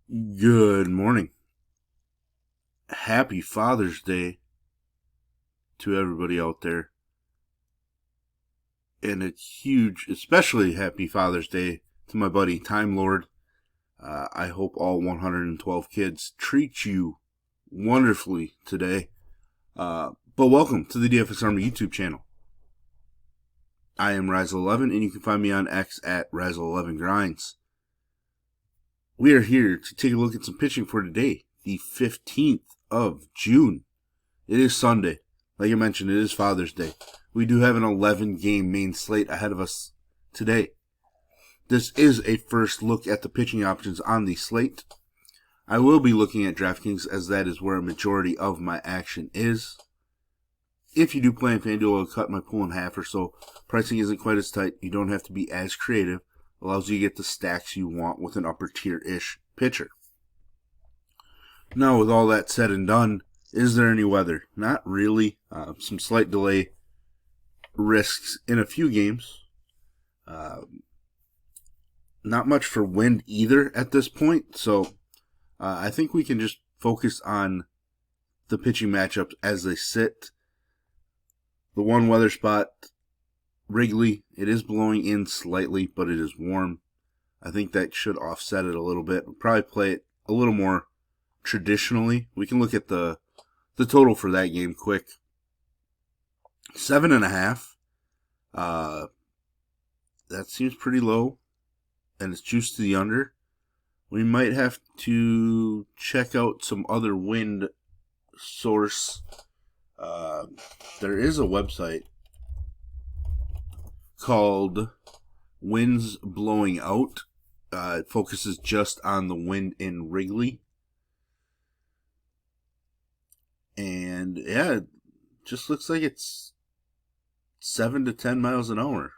Good morning. Happy Father's Day to everybody out there. And a huge, especially happy Father's Day to my buddy Time Lord. I hope all 112 kids treat you wonderfully today. But welcome to the DFS Army YouTube channel. I am Razzle11, and you can find me on X at Razzle11Grinds. We are here to take a look at some pitching for today, the 15th of June. It is Sunday. Like I mentioned, it is Father's Day. We do have an 11-game main slate ahead of us today. This is a first look at the pitching options on the slate. I will be looking at DraftKings as that is where a majority of my action is. If you do play in FanDuel, I'll cut my pool in half or so. Pricing isn't quite as tight. You don't have to be as creative. Allows you to get the stacks you want with an upper tier-ish pitcher. Now, with all that said and done, is there any weather? Not really. Some slight delay risks in a few games. Not much for wind either at this point. So I think we can just focus on the pitching matchups as they sit. The one weather spot, Wrigley, it is blowing in slightly, but it is warm. I think that should offset it a little bit. We'll probably play it a little more traditionally. We can look at the total for that game quick. 7.5. That seems pretty low, and it's juiced to the under. We might have to check out some other wind source. There is a website called Winds Blowing Out. It focuses just on the wind in Wrigley. And yeah, it just looks like it's 7 to 10 miles an hour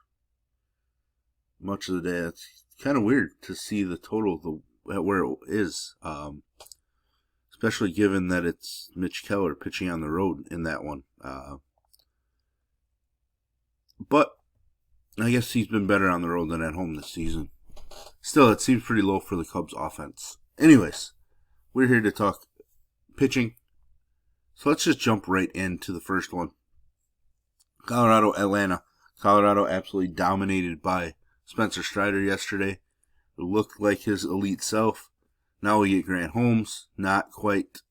much of the day. It's kind of weird to see the total at where it is, especially given that it's Mitch Keller pitching on the road in that one. But I guess he's been better on the road than at home this season. Still, it seems pretty low for the Cubs offense. Anyways, we're here to talk pitching. So let's just jump right into the first one. Colorado, Atlanta. Colorado absolutely dominated by Spencer Strider yesterday. It looked like his elite self. Now we get Grant Holmes. Not quite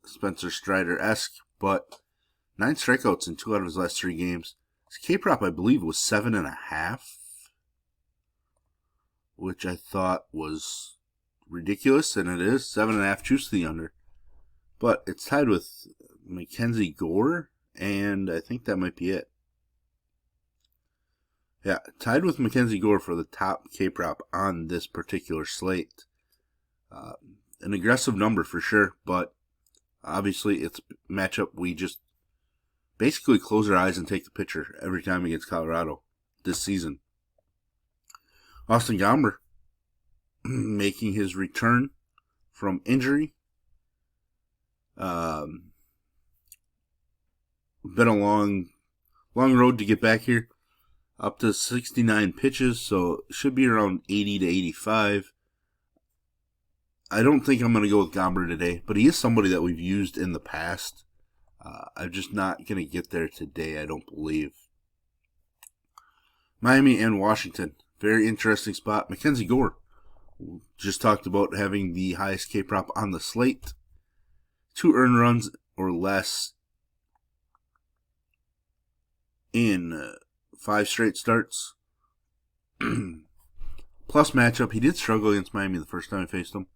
Spencer Strider-esque, but 9 strikeouts in 2 out of his last 3 games. His K-prop, I believe, was 7.5, which I thought was ridiculous, and it is 7.5 juice to the under. But it's tied with Mackenzie Gore, and I think that might be it. Yeah, tied with Mackenzie Gore for the top K-prop on this particular slate. An aggressive number for sure, but obviously it's a matchup we just basically close our eyes and take the pitcher every time against Colorado this season. Austin Gomber making his return from injury. Been a long road to get back here. Up to 69 pitches, so it should be around 80 to 85. I don't think I'm going to go with Gomber today, but he is somebody that we've used in the past. I'm just not going to get there today, I don't believe. Miami and Washington. Very interesting spot. Mackenzie Gore. Just talked about having the highest K-prop on the slate. 2 earned runs or less in 5 straight starts. Plus matchup. He did struggle against Miami the first time I faced him.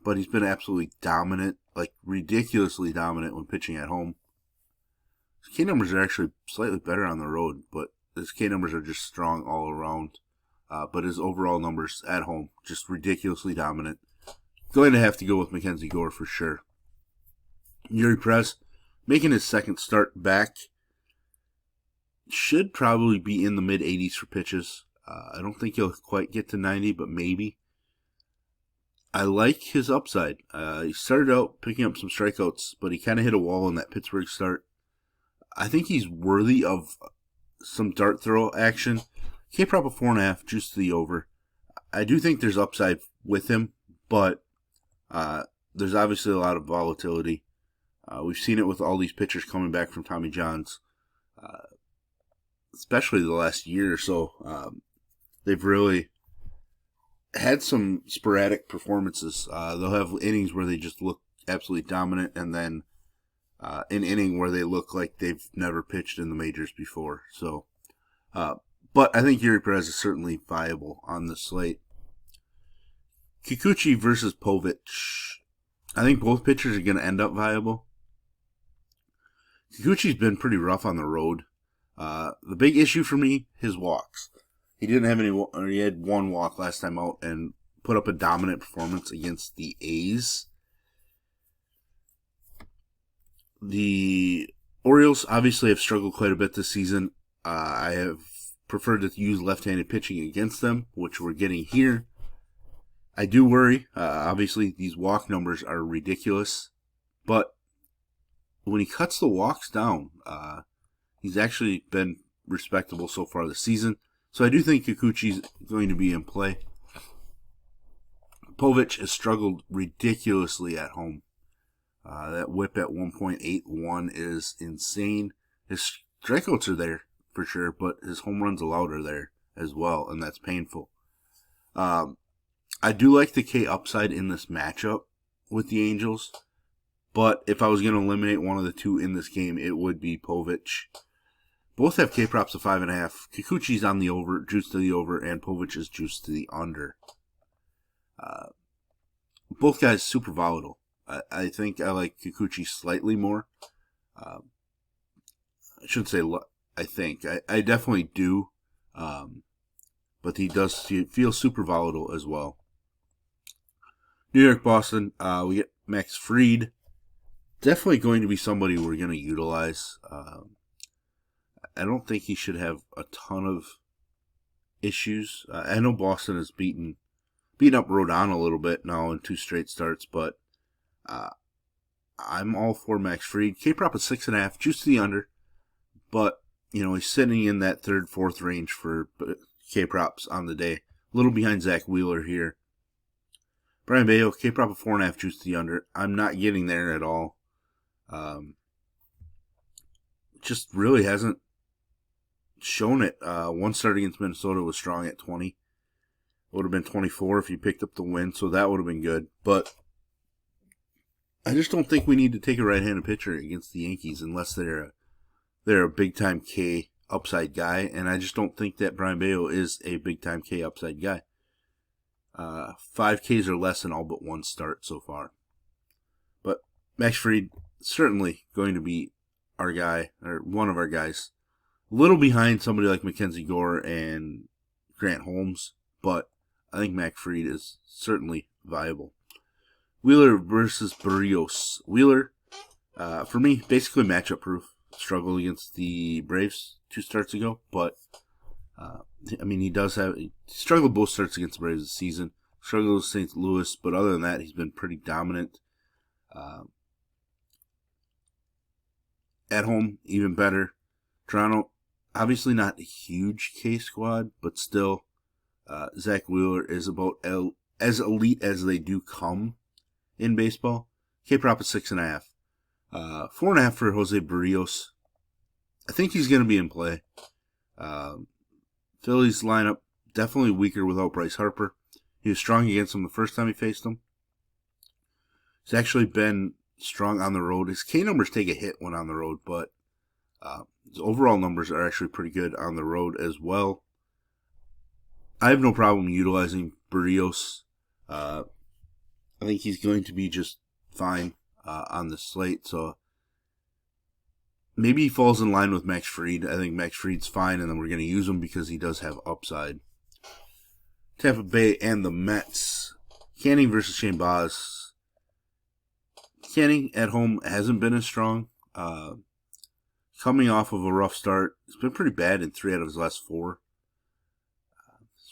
But he's been absolutely dominant, like ridiculously dominant when pitching at home. His K numbers are actually slightly better on the road, but his K numbers are just strong all around. But his overall numbers at home, just ridiculously dominant. Going to have to go with Mackenzie Gore for sure. Yuri Perez, making his second start back. Should probably be in the mid-80s for pitches. I don't think he'll quite get to 90, but maybe. I like his upside. He started out picking up some strikeouts, but he kind of hit a wall in that Pittsburgh start. I think he's worthy of some dart throw action. K-prop of 4.5, juice to the over. I do think there's upside with him, but There's obviously a lot of volatility. We've seen it with all these pitchers coming back from Tommy John's, especially the last year or so. They've really had some sporadic performances. They'll have innings where they just look absolutely dominant, and then an inning where they look like they've never pitched in the majors before. So, but I think Yuri Perez is certainly viable on the slate. Kikuchi versus Povich. I think both pitchers are going to end up viable. Kikuchi's been pretty rough on the road. The big issue for me, his walks. He didn't have any, or he had one walk last time out and put up a dominant performance against the A's. The Orioles obviously have struggled quite a bit this season. I have preferred to use left-handed pitching against them, which we're getting here. I do worry. Obviously, these walk numbers are ridiculous. But when he cuts the walks down, he's actually been respectable so far this season. So I do think Kikuchi's going to be in play. Povich has struggled ridiculously at home. That whip at 1.81 is insane. His strikeouts are there for sure, but his home runs allowed are there as well, and that's painful. I do like the K upside in this matchup with the Angels, but if I was going to eliminate one of the two in this game, it would be Povich. Both have K props of 5.5. Kikuchi's on the over, juice to the over, and Povich is juice to the under. Both guys super volatile. I think I like Kikuchi slightly more. I shouldn't say I think. I definitely do. But he does feel super volatile as well. New York, Boston, we get Max Fried. Definitely going to be somebody we're going to utilize. I don't think he should have a ton of issues. I know Boston has beaten up Rodon a little bit now in 2 straight starts, but I'm all for Max Fried. K-prop is 6.5, juice to the under, but he's sitting in that 3rd, 4th range for K-props on the day. A little behind Zach Wheeler here. Brian Bayo, K-prop of 4.5, juice to the under. I'm not getting there at all. Just really hasn't shown it. One start against Minnesota was strong at 20. It would have been 24 if you picked up the win, so that would have been good. But I just don't think we need to take a right-handed pitcher against the Yankees unless they're a big-time K upside guy, and I just don't think that Brian Bayo is a big-time K upside guy. 5 Ks or less in all but one start so far. But Max Fried, certainly going to be our guy, or one of our guys. A little behind somebody like Mackenzie Gore and Grant Holmes, but I think Max Fried is certainly viable. Wheeler versus Barrios. Wheeler, for me, basically matchup proof. Struggled against the Braves 2 starts ago, but he struggled both starts against the Braves this season. Struggled with St. Louis, but other than that, he's been pretty dominant. At home, even better. Toronto, obviously not a huge K squad, but still, Zach Wheeler is about as elite as they do come in baseball. K prop is 6.5. 4.5 for Jose Barrios. I think he's going to be in play. Phillies lineup definitely weaker without Bryce Harper. He was strong against him the first time he faced him. He's actually been strong on the road. His K numbers take a hit when on the road, but his overall numbers are actually pretty good on the road as well. I have no problem utilizing Barrios. I think he's going to be just fine on the slate, so maybe he falls in line with Max Fried. I think Max Fried's fine, and then we're going to use him because he does have upside. Tampa Bay and the Mets. Canning versus Shane Baz. Canning at home hasn't been as strong. Coming off of a rough start. It's been pretty bad in 3 out of his last 4.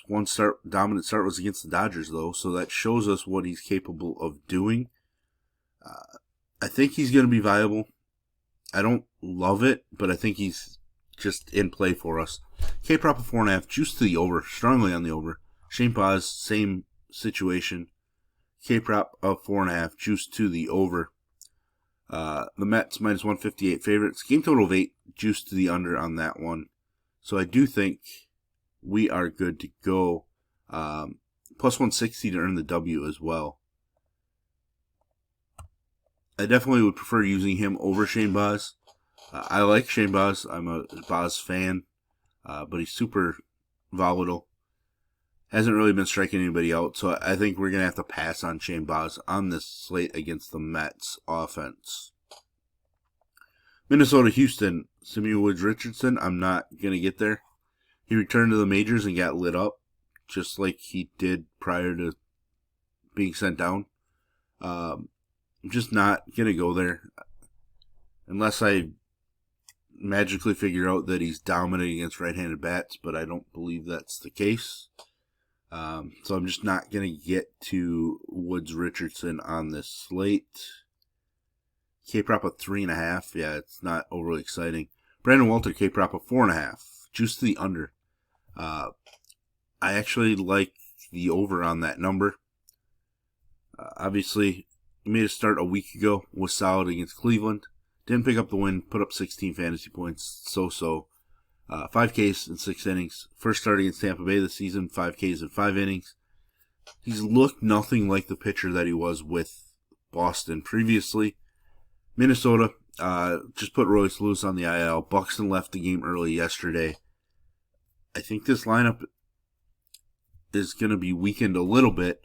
One dominant start was against the Dodgers, though, so that shows us what he's capable of doing. I think he's going to be viable. I don't love it, but I think he's just in play for us. K-prop of 4.5, juice to the over, strongly on the over. Shane Baz, same situation. K-prop of 4.5, juice to the over. The Mets minus 158 favorites. Game total of 8, juice to the under on that one. So I do think we are good to go. Plus 160 to earn the W as well. I definitely would prefer using him over Shane Baz. I like Shane Baz. I'm a Baz fan. But he's super volatile. Hasn't really been striking anybody out. So I think we're going to have to pass on Shane Baz on this slate against the Mets offense. Minnesota-Houston. Samuel Woods Richardson. I'm not going to get there. He returned to the majors and got lit up, just like he did prior to being sent down. I'm just not going to go there. Unless I magically figure out that he's dominating against right-handed bats, but I don't believe that's the case. So I'm just not going to get to Woods Richardson on this slate. K-prop of 3.5. Yeah, it's not overly exciting. Brandon Walter, K-prop of 4.5. Juice to the under. I actually like the over on that number. Obviously, he made a start a week ago. Was solid against Cleveland. Didn't pick up the win. Put up 16 fantasy points. So. 5 Ks in 6 innings. First start against Tampa Bay this season. 5 Ks in 5 innings. He's looked nothing like the pitcher that he was with Boston previously. Minnesota just put Royce Lewis on the IL. Buxton left the game early yesterday. I think this lineup is going to be weakened a little bit.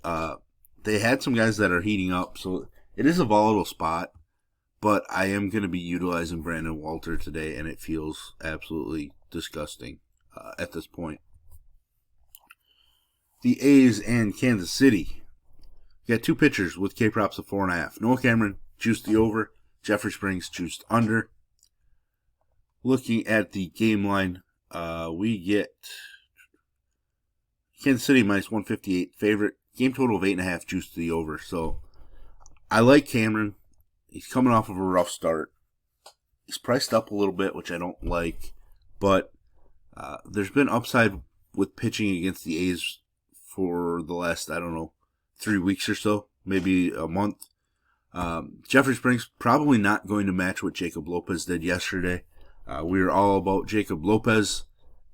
They had some guys that are heating up, so it is a volatile spot. But I am going to be utilizing Brandon Walter today, and it feels absolutely disgusting at this point. The A's and Kansas City. You got 2 pitchers with K-props of 4.5. Noah Cameron, juiced the over. Jeffrey Springs, juiced under. Looking at the game line, we get Kansas City minus 158 favorite. Game total of 8.5, juiced to the over. So I like Cameron. He's coming off of a rough start. He's priced up a little bit, which I don't like. But there's been upside with pitching against the A's for the last, 3 weeks or so. Maybe a month. Jeffrey Springs probably not going to match what Jacob Lopez did yesterday. We were all about Jacob Lopez,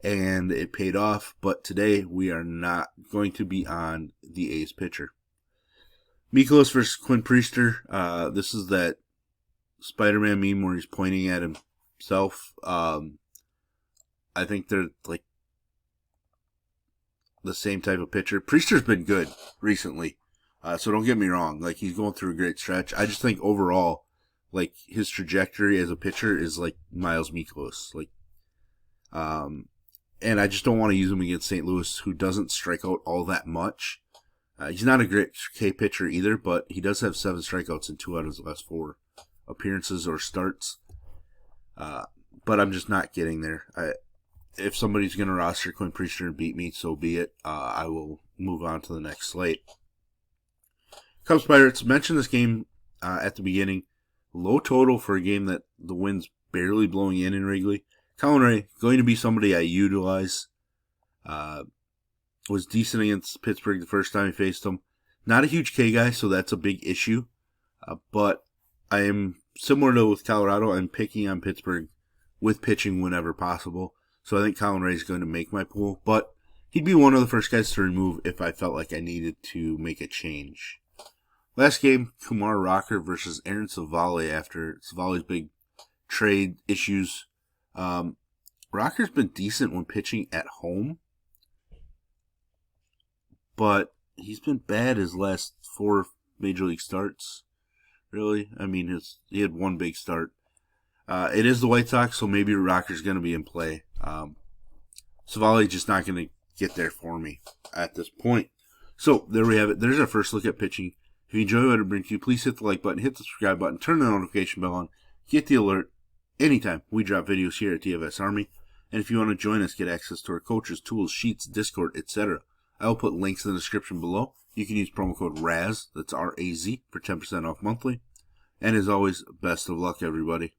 and it paid off. But today we are not going to be on the A's pitcher. Mikolas versus Quinn Priester. This is that Spider-Man meme where he's pointing at himself. I think they're like the same type of pitcher. Priester's been good recently, so don't get me wrong. Like, he's going through a great stretch. I just think overall, like, his trajectory as a pitcher is like Miles Mikolas. Like, and I just don't want to use him against St. Louis, who doesn't strike out all that much. He's not a great K pitcher either, but he does have 7 strikeouts in 2 out of his last 4 appearances or starts. But I'm just not getting there. If somebody's going to roster Quinn Priester and beat me, so be it. I will move on to the next slate. Cubs Pirates, mentioned this game at the beginning. Low total for a game that the wind's barely blowing in Wrigley. Colin Ray, going to be somebody I utilize. Was decent against Pittsburgh the first time he faced them. Not a huge K guy, so that's a big issue. But I am, similar to with Colorado, I'm picking on Pittsburgh with pitching whenever possible. So I think Colin Ray is going to make my pool. But he'd be one of the first guys to remove if I felt like I needed to make a change. Last game, Kumar Rocker versus Aaron Civale after Civale's big trade issues. Rocker's been decent when pitching at home. But he's been bad his last 4 major league starts. Really? I mean, he had 1 big start. It is the White Sox, so maybe Rocker's going to be in play. Civale just not going to get there for me at this point. So, there we have it. There's our first look at pitching. If you enjoy what I bring to you, please hit the like button, hit the subscribe button, turn the notification bell on, get the alert anytime we drop videos here at DFS Army. And if you want to join us, get access to our coaches, tools, sheets, Discord, etc. I will put links in the description below. You can use promo code RAZ, that's R-A-Z, for 10% off monthly. And as always, best of luck, everybody.